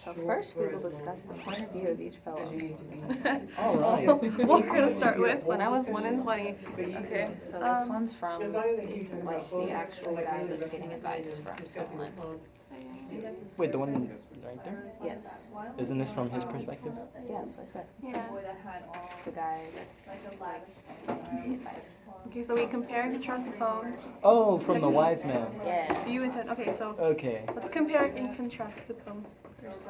So first we will discuss the point of view of each poem. All right. We're gonna start with when I was 1 in 20. Okay, so this one's from like the actual guy that's getting advice from someone. Wait, the one right there? Yes. Isn't this from his perspective? Yes, I said. Yeah. The guy that's giving the advice. Okay, so we compare and contrast the poems. Oh, from the wise man. Yeah. You intend. Okay, so Okay. let's compare and contrast the poems first.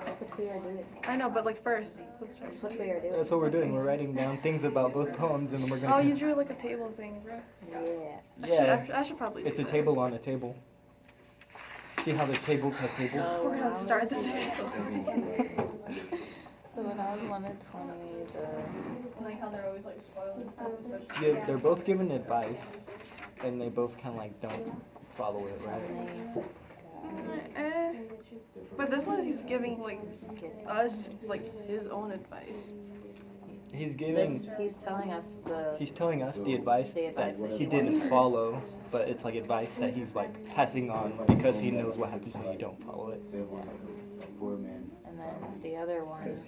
That's what we are doing. I know, but like first, let's start. That's what we are doing. That's what we're doing. We're writing down things about both poems, and then we're gonna. Oh, you drew like a table thing for us. Yeah. Yeah. I should probably. It's do a that. table on a table. See how the tables have tables? So We're gonna start this. So when I was 1 in 20, Like how they're always like spoiling stuff, especially. Yeah, they're both given advice, and they both kind of like don't follow it, right? Eh. But this one is he's giving like us like his own advice. He's this, giving. he's telling us He's telling us the advice The advice that that he he wants didn't heard. follow, but it's like advice that he's like passing on because he knows what happens when you don't follow it. and then the other one, what's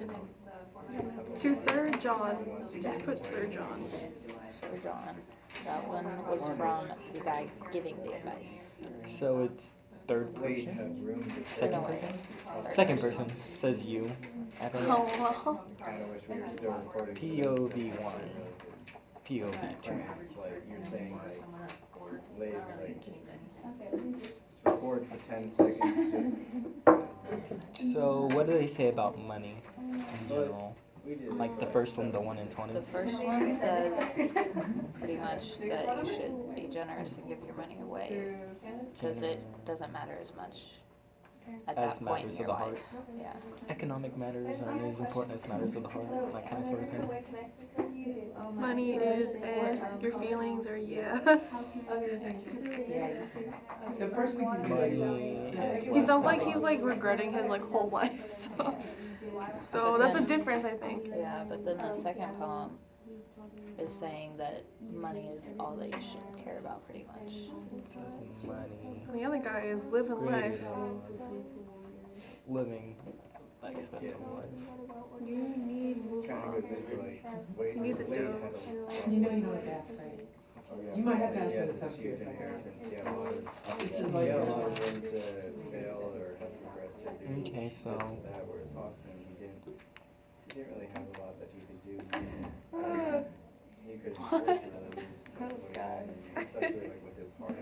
it called? To Sir John. Just put Sir John. Sir John. That one was from the guy giving the advice. So it's third person, second No way. person, second person says you. I think Oh wow. POV 1, POV 2. Record for 10 seconds. So what do they say about money in general? Like the first one, the 1 in 20. The first one says pretty much that you should be generous and give your money away because it doesn't matter as much at As that point in matters your of the heart. life. Yeah. Economic matters aren't as important as matters of the heart, that kind of sort of thing. Money is and your feelings are yeah. The first week Money He sounds like he's like regretting his like whole life. So that's a difference, I think. Yeah, but then the second poem is saying that money is all that you should care about pretty much. money, And the other guy is living life. living, like expecting life. You need move on. You need the dough. You know what that's right. You might have to ask for the substitute. Just as like. Okay, so That where it's awesome, he didn't really have a lot that he could do. He could especially like with his heart.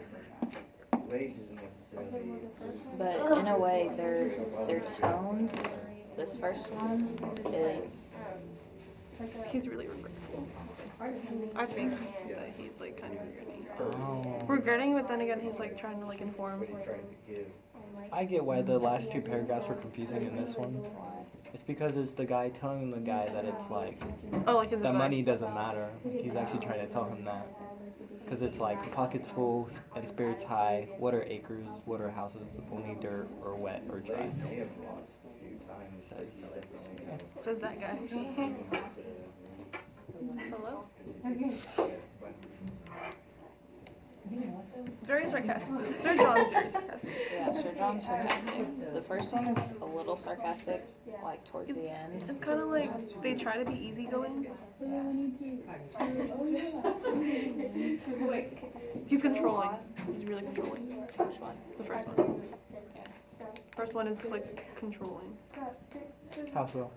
Wade didn't necessarily. But in a way, their tones, this first one is He's really regretful. I think that he's like kind of regretting. oh, Regretting, but then again, he's like trying to like inform. I get why the last two paragraphs were confusing in this one. It's because it's the guy telling the guy that it's like Oh, like his that advice. money doesn't matter. He's actually trying to tell him that. Because it's like pockets full and spirits high. What are acres? What are houses? Only dirt or wet or dry. May have lost a few times. Says that guy. Hello? Very sarcastic. Sir John's very sarcastic. yeah, Sir John's sarcastic. The first one is a little sarcastic, like towards the end. It's kind of like they try to be easygoing. He's controlling. He's really controlling. Which one? The first one. First one is like controlling. How so?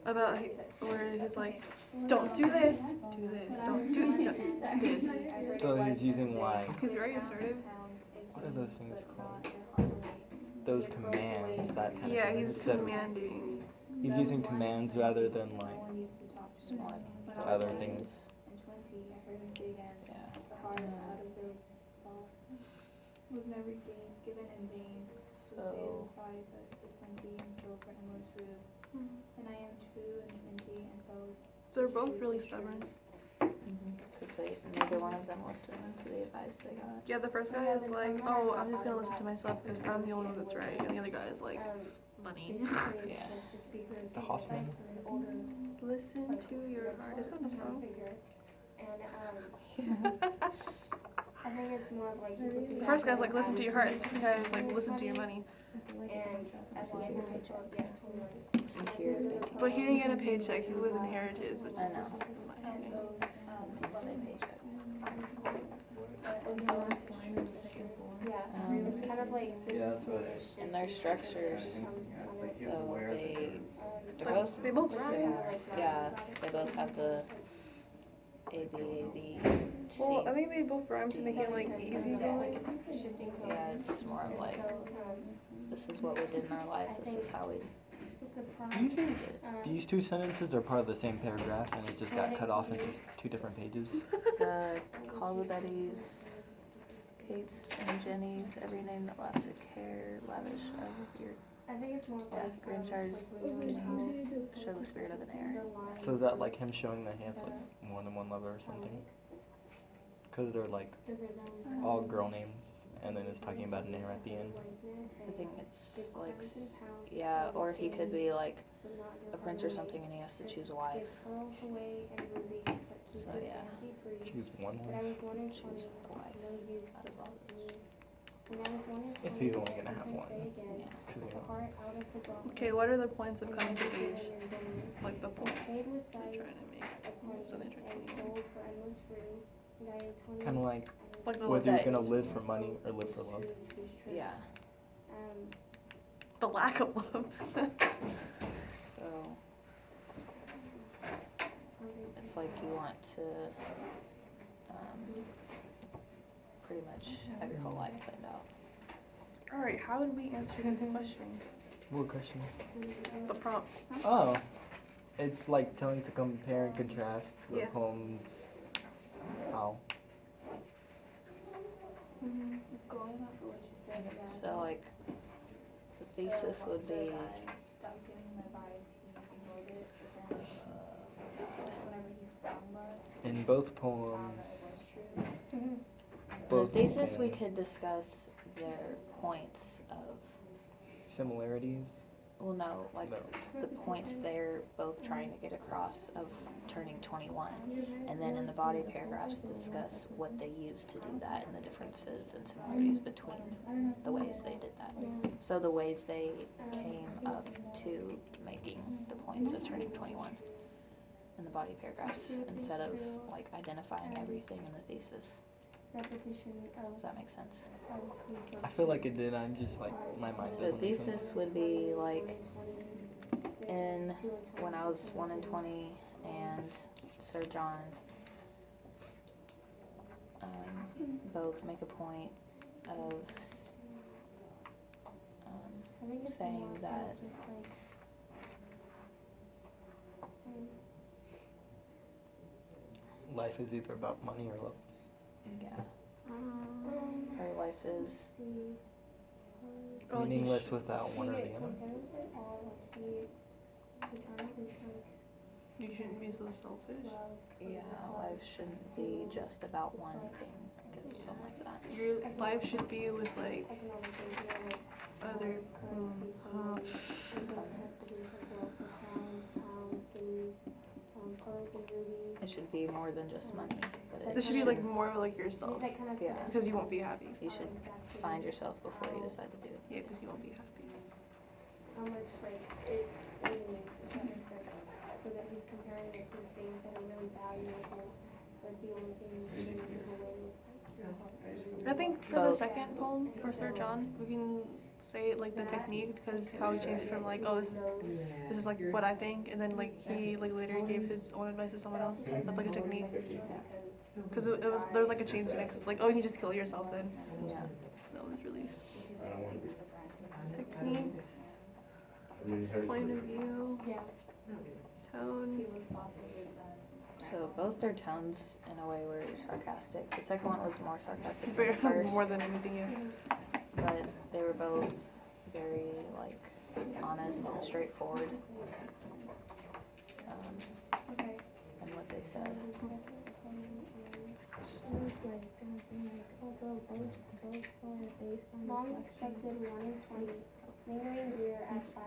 About where he's like, don't do this, don't do this. So he's using like, He's very assertive. what are those things called? Those commands, that kind Yeah, of thing. he's Instead of- commanding. He's using commands rather than like other things. Yeah. Was never gained, given in vain, So size of the 20 and so for and was true. And I am true and 20 and both. They're both really stubborn. because neither one of them listened to the advice they got. Yeah, the first guy is like, oh, I'm just gonna listen to myself because I'm the only one that's right. And the other guy is like, money. Yeah. The Housman. Listen to your heart. Is that a song? I think it's more of like he's looking The first guy's at like, listen to your heart. The second guy is like, listen to your money. and Listen to your paycheck. yeah, Listen to your bank account. But he didn't get a paycheck. He was inherited. Which I is know. my opinion. Say paycheck. yeah, it's kind of like Yeah, that's what it In their structures, it's like he was though, aware that they, it they're Like, both they both same. Yeah, they both have the A, B, A, B, C. Well, I think they both rhyme to make it like easy going. Yeah, it's more of like, this is what we did in our lives, this is how we Do you think did it. these two sentences are part of the same paragraph and it just got cut off into two different pages? The call the Bettys, Kate's and Jenny's, every name that laughs at care, lavish of your, I think it's more of yeah, like green charge, show the spirit of an heir. So is that like him showing that he has like more than one lover or something? Because they're like all girl names and then it's talking about an heir at the end. I think it's like, yeah, or he could be like a prince or something and he has to choose a wife. So yeah, Choose one But I wife. was wanting choose a wife out of all those. If he's only gonna have one. Yeah. 'Cause, you know, Okay, what are the points of coming to age? Like the points they're trying to make. So they're trying to kind of like like the, whether you're that- gonna live for money or live for love. Yeah, the lack of love. so it's like you want to pretty much have your whole life planned out. Alright, how would we answer this question? What question? The prompt. Oh, it's like telling to compare and contrast the Yeah. poems. How? Going off of what you said, So like the thesis would be that was giving him advice, he wrote it, but then whenever he found that, In both poems, found that it was true. the both thesis we poems, could discuss their points of, similarities. well no, like No. the points they're both trying to get across of turning 21, and then in the body paragraphs discuss what they used to do that and the differences and similarities between the ways they did that. So the ways they came up to making the points of turning 21 in the body paragraphs instead of like identifying everything in the thesis. Repetition Does that make sense? I feel like it did. I'm just like my mind So doesn't make sense. thesis would be like in when I was 1 and 20 and Sir John both make a point of saying that Life is either about money or love. yeah, her life is Meaningless without one or the other. You shouldn't be so selfish. yeah, life shouldn't be just about one thing, I guess, something like that. Your life should be with like other It should be more than just money, but it this should be like more like yourself. yeah, Because you won't be happy. you should find yourself before you decide to do it. Yeah, because you won't be happy. How much like it really makes, if that makes sense. So that he's comparing it to things that are really valuable, but the only thing you can give away is like I think for the second poem for Sir John, we can say like the technique because how he changed from like, oh, this is like what I think, and then like he like later gave his own advice to someone else. That's like a technique. Because it was there was like a change in it. Cause like, oh, you just kill yourself then. Yeah. That was really techniques, point of view, tone. So both their tones in a way were sarcastic. The second one was more sarcastic than Very the first, more than anything, yeah. but they were both very like honest and straightforward in what they said. Long expected 1 in 20, lingering dear at 5.